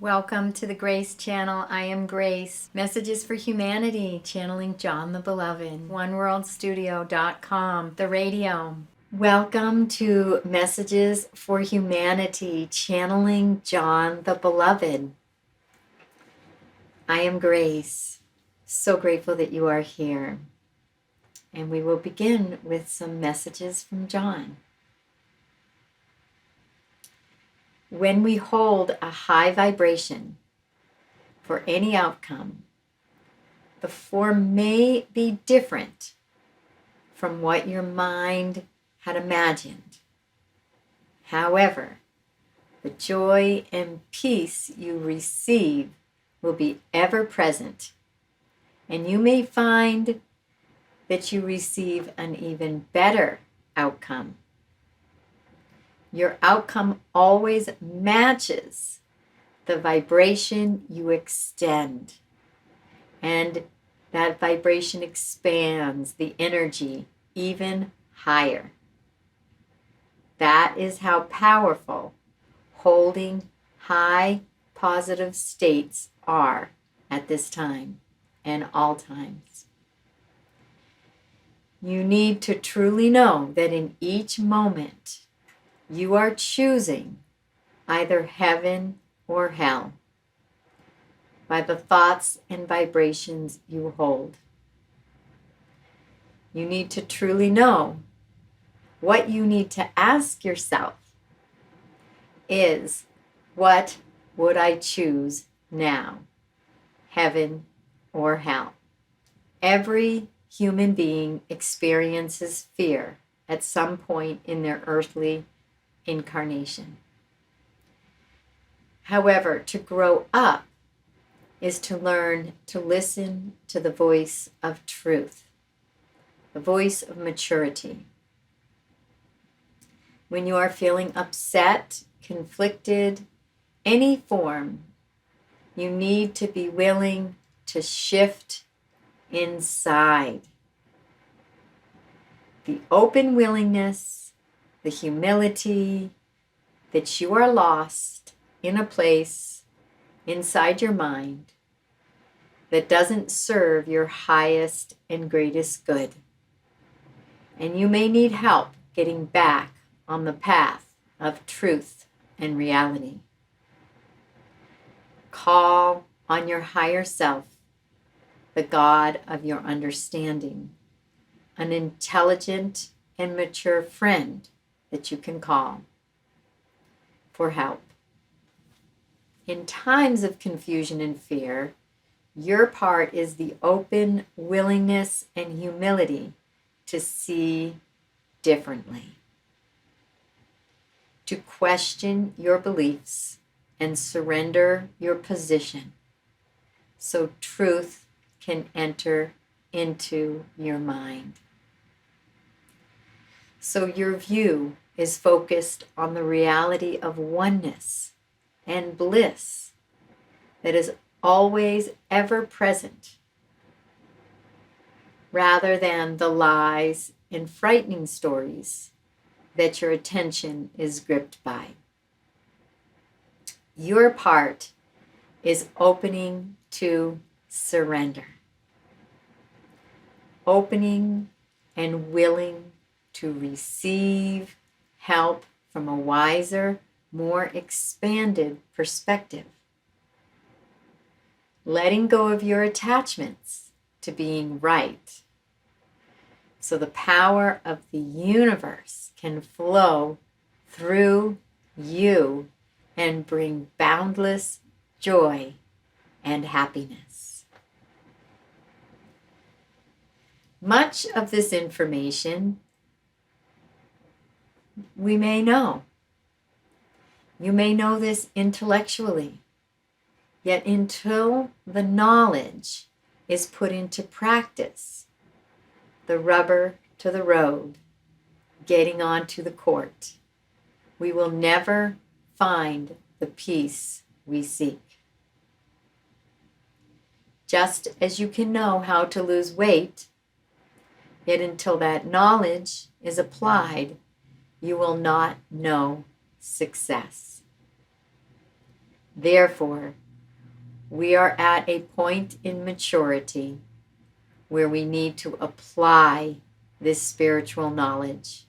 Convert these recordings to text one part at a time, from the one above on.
Welcome to the Grace Channel. I am Grace. Messages for Humanity, channeling John the Beloved. OneWorldStudio.com, the radio. Welcome to Messages for Humanity, channeling John the Beloved. I am Grace. So grateful that you are here. And we will begin with some messages from John. When we hold a high vibration for any outcome, the form may be different from what your mind had imagined. However, the joy and peace you receive will be ever present, and you may find that you receive an even better outcome. Your outcome always matches the vibration you extend, and that vibration expands the energy even higher. That is how powerful holding high positive states are at this time and all times. You need to truly know that in each moment, you are choosing either heaven or hell by the thoughts and vibrations you hold. You need to truly know what you need to ask yourself is, what would I choose now, heaven or hell? Every human being experiences fear at some point in their earthly incarnation. However, to grow up is to learn to listen to the voice of truth, the voice of maturity. When you are feeling upset, conflicted, any form, you need to be willing to shift inside. The open willingness, the humility that you are lost in a place inside your mind that doesn't serve your highest and greatest good. And you may need help getting back on the path of truth and reality. Call on your higher self, the God of your understanding, an intelligent and mature friend that you can call for help. In times of confusion and fear, your part is the open willingness and humility to see differently, to question your beliefs and surrender your position so truth can enter into your mind. So your view is focused on the reality of oneness and bliss that is always ever present, rather than the lies and frightening stories that your attention is gripped by. Your part is opening to surrender, opening and willing to receive help from a wiser, more expanded perspective. Letting go of your attachments to being right, so the power of the universe can flow through you and bring boundless joy and happiness. Much of this information we may know. You may know this intellectually, yet until the knowledge is put into practice, the rubber to the road, getting onto the court, we will never find the peace we seek. Just as you can know how to lose weight, yet until that knowledge is applied, you will not know success. Therefore, we are at a point in maturity where we need to apply this spiritual knowledge.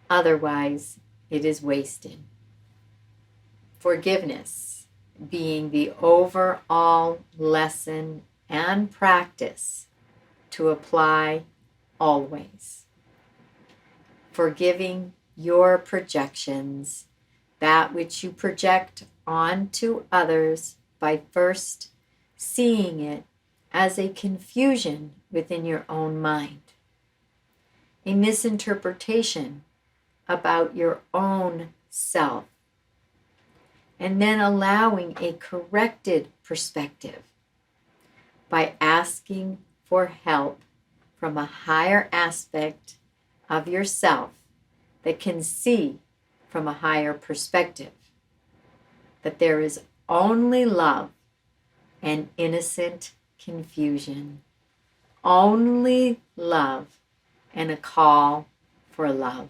Otherwise, it is wasted. Forgiveness being the overall lesson and practice to apply always. Forgiving your projections, that which you project onto others, by first seeing it as a confusion within your own mind, a misinterpretation about your own self, and then allowing a corrected perspective by asking for help from a higher aspect of yourself that can see from a higher perspective that there is only love and innocent confusion, only love and a call for love,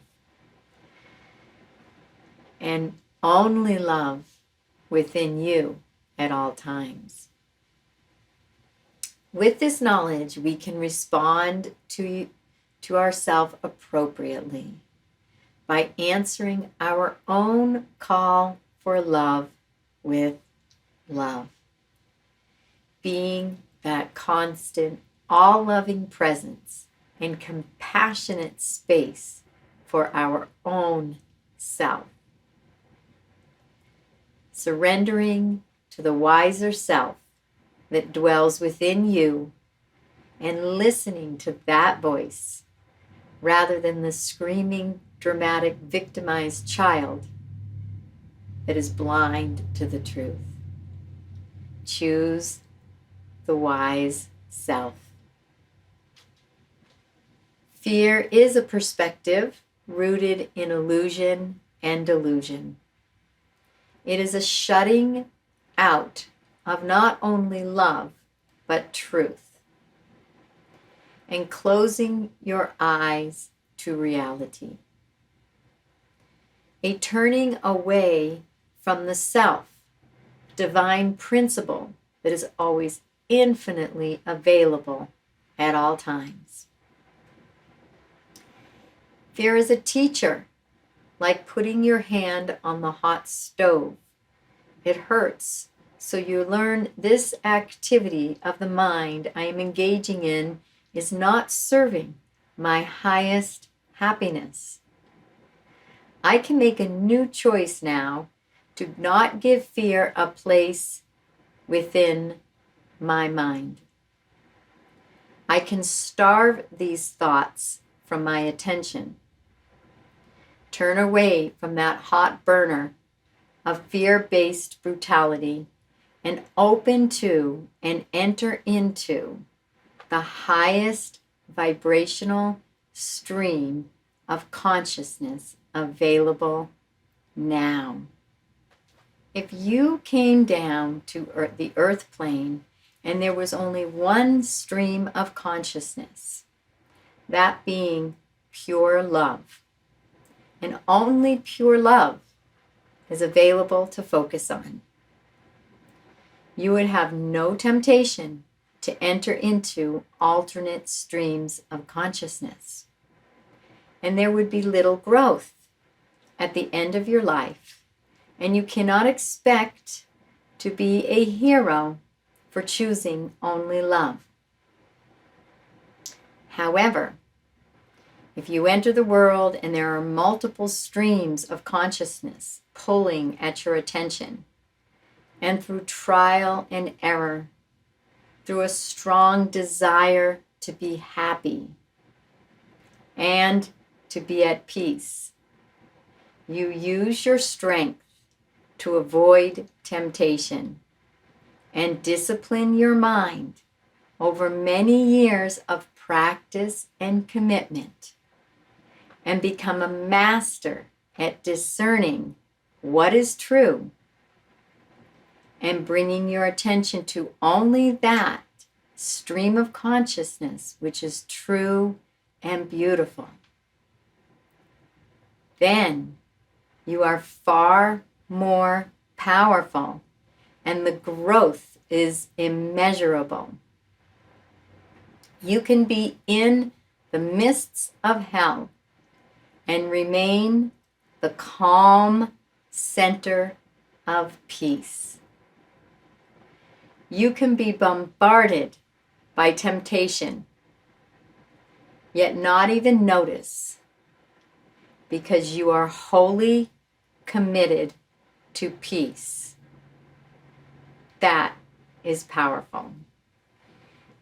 and only love within you at all times. With this knowledge, we can respond to ourselves appropriately by answering our own call for love with love, being that constant, all-loving presence and compassionate space for our own self. Surrendering to the wiser self that dwells within you and listening to that voice rather than the screaming, dramatic, victimized child that is blind to the truth. Choose the wise self. Fear is a perspective rooted in illusion and delusion. It is a shutting out of not only love, but truth, and closing your eyes to reality. A turning away from the self, divine principle that is always infinitely available at all times. Fear is a teacher, like putting your hand on the hot stove. It hurts, so you learn this activity of the mind I am engaging in is not serving my highest happiness. I can make a new choice now to not give fear a place within my mind. I can starve these thoughts from my attention. Turn away from that hot burner of fear-based brutality and open to and enter into the highest vibrational stream of consciousness available now. If you came down to the earth plane and there was only one stream of consciousness, that being pure love, and only pure love is available to focus on, you would have no temptation to enter into alternate streams of consciousness. And there would be little growth at the end of your life. And you cannot expect to be a hero for choosing only love. However, if you enter the world and there are multiple streams of consciousness pulling at your attention, and through trial and error, through a strong desire to be happy and to be at peace, you use your strength to avoid temptation and discipline your mind over many years of practice and commitment, and become a master at discerning what is true and bringing your attention to only that stream of consciousness which is true and beautiful. Then you are far more powerful and the growth is immeasurable. You can be in the mists of hell and remain the calm center of peace. You can be bombarded by temptation, yet not even notice, because you are wholly committed to peace. That is powerful.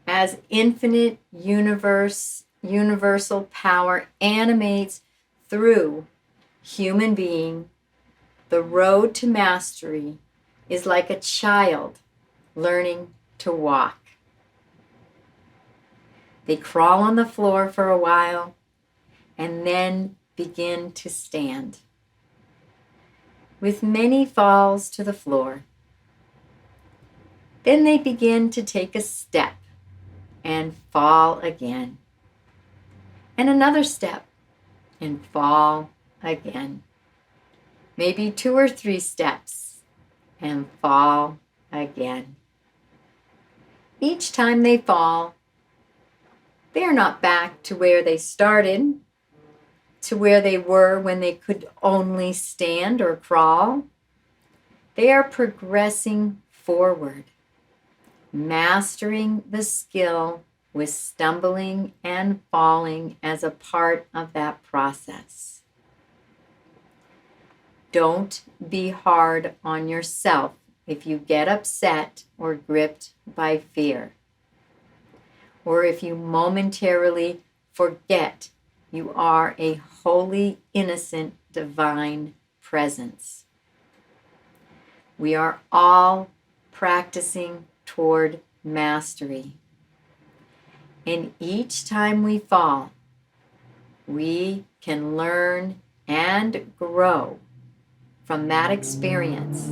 As infinite universal power animates through human being, the road to mastery is like a child learning to walk. They crawl on the floor for a while and then begin to stand, with many falls to the floor. Then they begin to take a step and fall again, and another step and fall again. Maybe 2 or 3 steps and fall again. Each time they fall, they are not back to where they started, to where they were when they could only stand or crawl. They are progressing forward, mastering the skill with stumbling and falling as a part of that process. Don't be hard on yourself if you get upset or gripped by fear, or if you momentarily forget you are a wholly innocent divine presence. We are all practicing toward mastery. And each time we fall, we can learn and grow from that experience,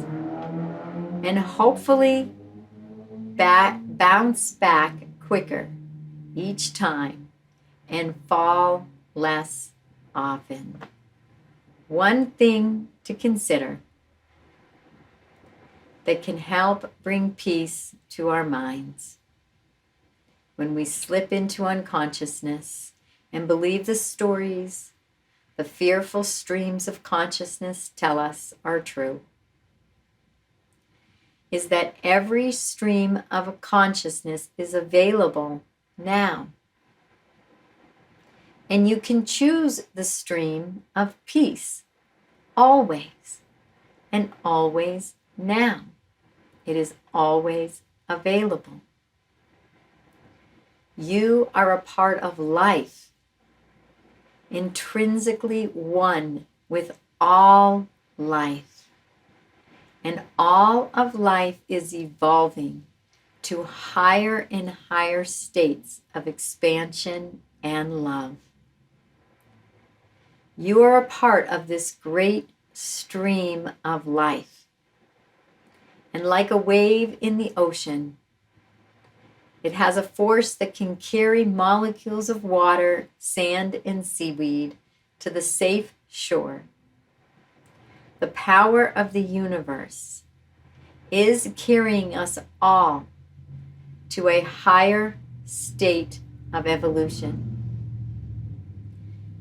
and hopefully bounce back quicker each time and fall less often. One thing to consider that can help bring peace to our minds: when we slip into unconsciousness and believe the stories the fearful streams of consciousness tell us are true, is that every stream of consciousness is available now. And you can choose the stream of peace always, and always now. It is always available. You are a part of life, intrinsically one with all life. And all of life is evolving to higher and higher states of expansion and love. You are a part of this great stream of life. And like a wave in the ocean, it has a force that can carry molecules of water, sand, and seaweed to the safe shore. The power of the universe is carrying us all to a higher state of evolution.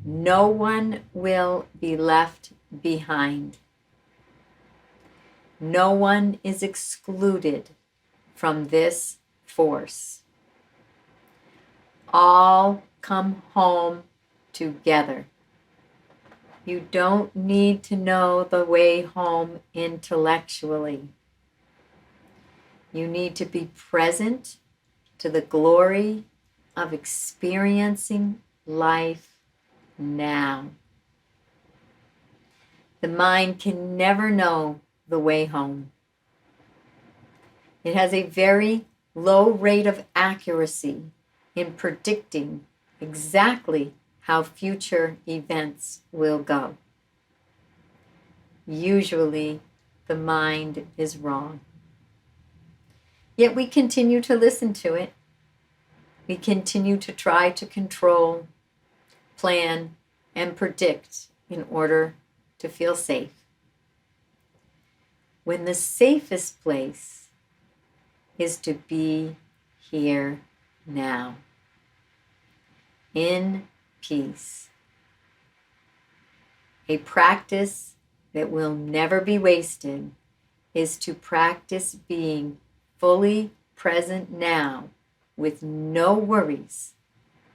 No one will be left behind. No one is excluded from this force. All come home together. You don't need to know the way home intellectually. You need to be present to the glory of experiencing life now. The mind can never know the way home. It has a very low rate of accuracy in predicting exactly how future events will go. Usually, the mind is wrong. Yet we continue to listen to it. We continue to try to control, plan, and predict in order to feel safe. When the safest place is to be here now, in peace. A practice that will never be wasted is to practice being fully present now with no worries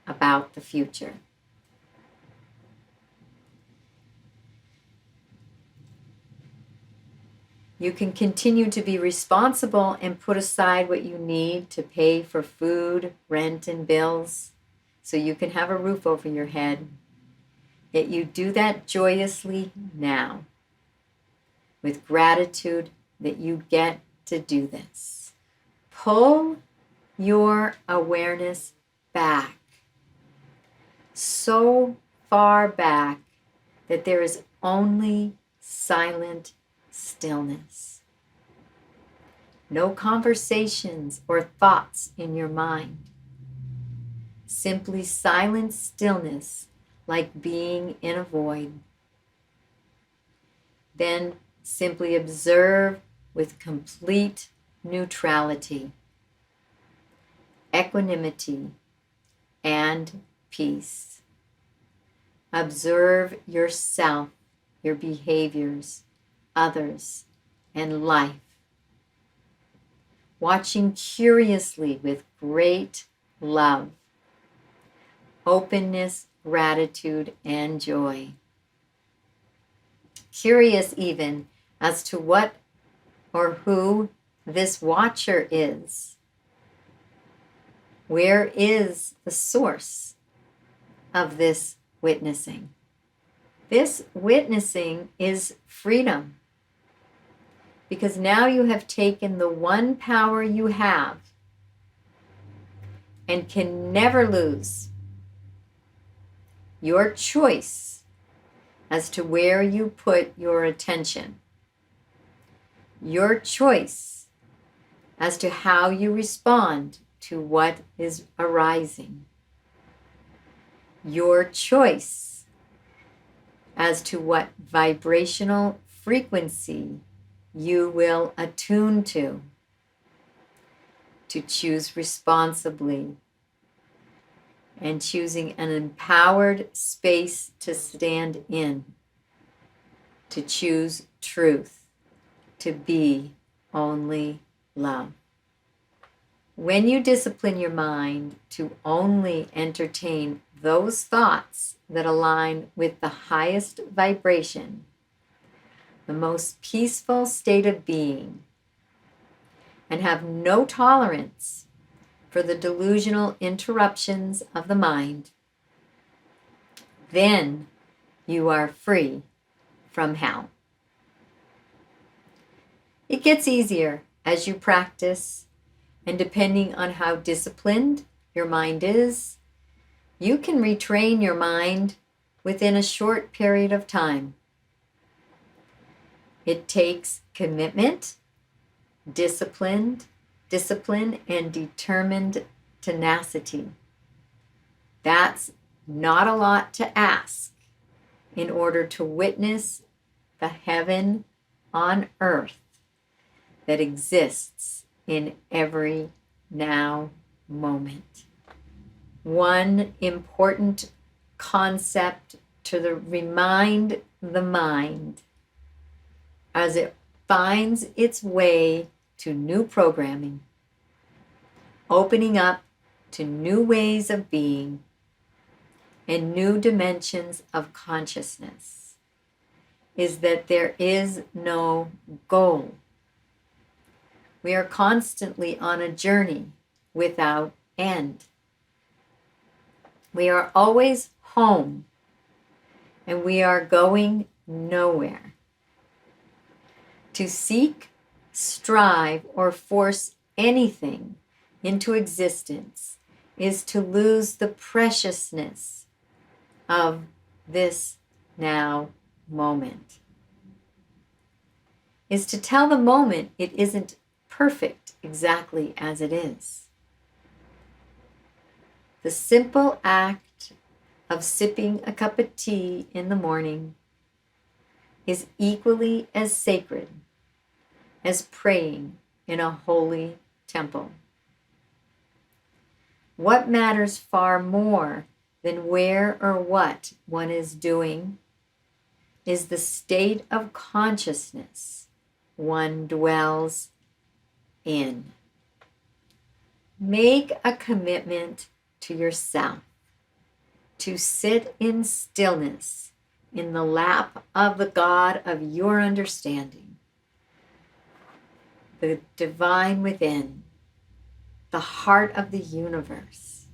about the future. You can continue to be responsible and put aside what you need to pay for food, rent, and bills so you can have a roof over your head. Yet you do that joyously now, with gratitude that you get to do this. Pull your awareness back, so far back that there is only silent stillness. No conversations or thoughts in your mind. Simply silent stillness, like being in a void. Then simply observe with complete neutrality, equanimity, and peace. Observe yourself, your behaviors, others, and life. Watching curiously with great love, openness, gratitude, and joy. Curious even as to what or who this watcher is. Where is the source of this witnessing? This witnessing is freedom. Because now you have taken the one power you have and can never lose, your choice as to where you put your attention, your choice as to how you respond to what is arising, your choice as to what vibrational frequency you will attune to choose responsibly, and choosing an empowered space to stand in, to choose truth, to be only love. When you discipline your mind to only entertain those thoughts that align with the highest vibration, the most peaceful state of being, and have no tolerance for the delusional interruptions of the mind, then you are free from hell. It gets easier as you practice, and depending on how disciplined your mind is, you can retrain your mind within a short period of time. It takes commitment, discipline, and determined tenacity. That's not a lot to ask in order to witness the heaven on earth that exists in every now moment. One important concept to remind the mind as it finds its way to new programming, opening up to new ways of being and new dimensions of consciousness, is that there is no goal. We are constantly on a journey without end. We are always home, and we are going nowhere. To seek, strive, or force anything into existence is to lose the preciousness of this now moment. Is to tell the moment it isn't perfect exactly as it is. The simple act of sipping a cup of tea in the morning is equally as sacred as praying in a holy temple. What matters far more than where or what one is doing is the state of consciousness one dwells in. Make a commitment to yourself to sit in stillness in the lap of the God of your understanding, the divine within, the heart of the universe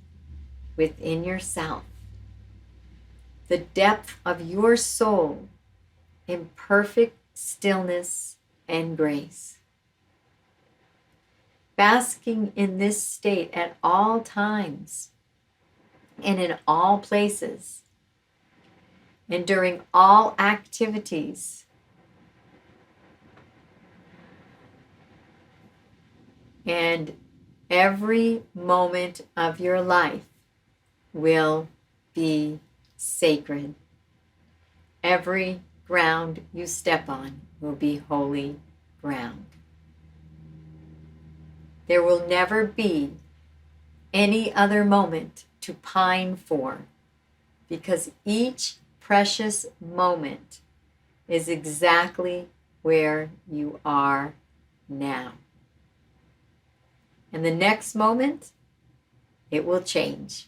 within yourself, the depth of your soul in perfect stillness and grace. Basking in this state at all times and in all places and during all activities. And every moment of your life will be sacred. Every ground you step on will be holy ground. There will never be any other moment to pine for, because each precious moment is exactly where you are now. And the next moment, it will change.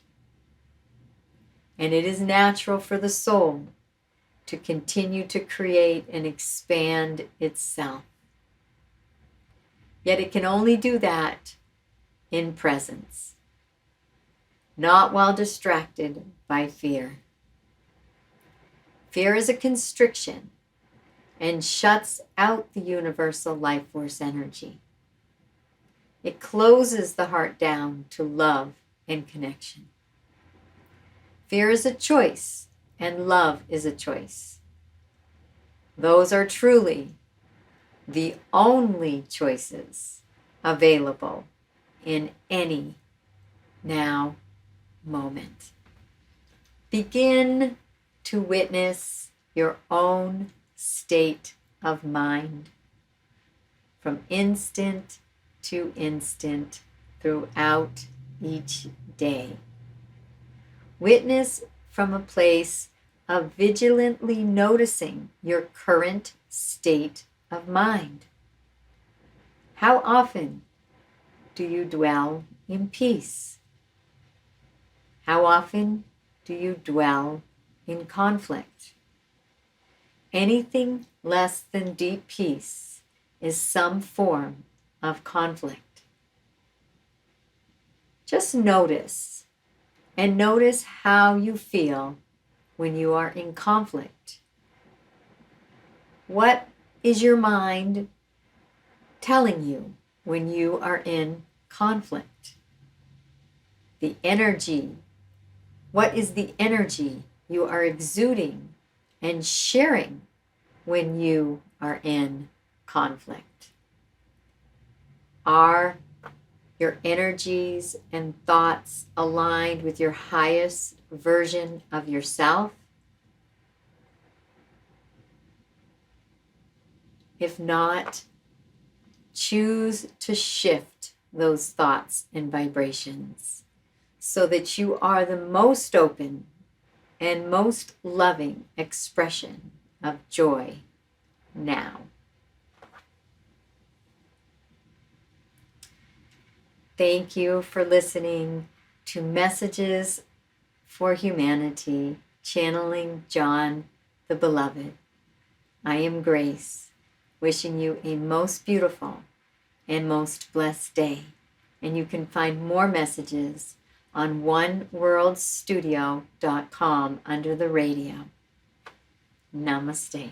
And it is natural for the soul to continue to create and expand itself. Yet it can only do that in presence, not while distracted by fear. Fear is a constriction and shuts out the universal life force energy. It closes the heart down to love and connection. Fear is a choice, and love is a choice. Those are truly the only choices available in any now moment. Begin to witness your own state of mind from instant to instant throughout each day. Witness from a place of vigilantly noticing your current state of mind. How often do you dwell in peace? How often do you dwell in conflict? Anything less than deep peace is some form of conflict. Just notice, and notice how you feel when you are in conflict. What is your mind telling you when you are in conflict? The energy. What is the energy you are exuding and sharing when you are in conflict? Are your energies and thoughts aligned with your highest version of yourself? If not, choose to shift those thoughts and vibrations so that you are the most open and most loving expression of joy now. Thank you for listening to Messages for Humanity, channeling John the Beloved. I am Grace, wishing you a most beautiful and most blessed day. And you can find more messages on oneworldstudio.com under the radio. Namaste.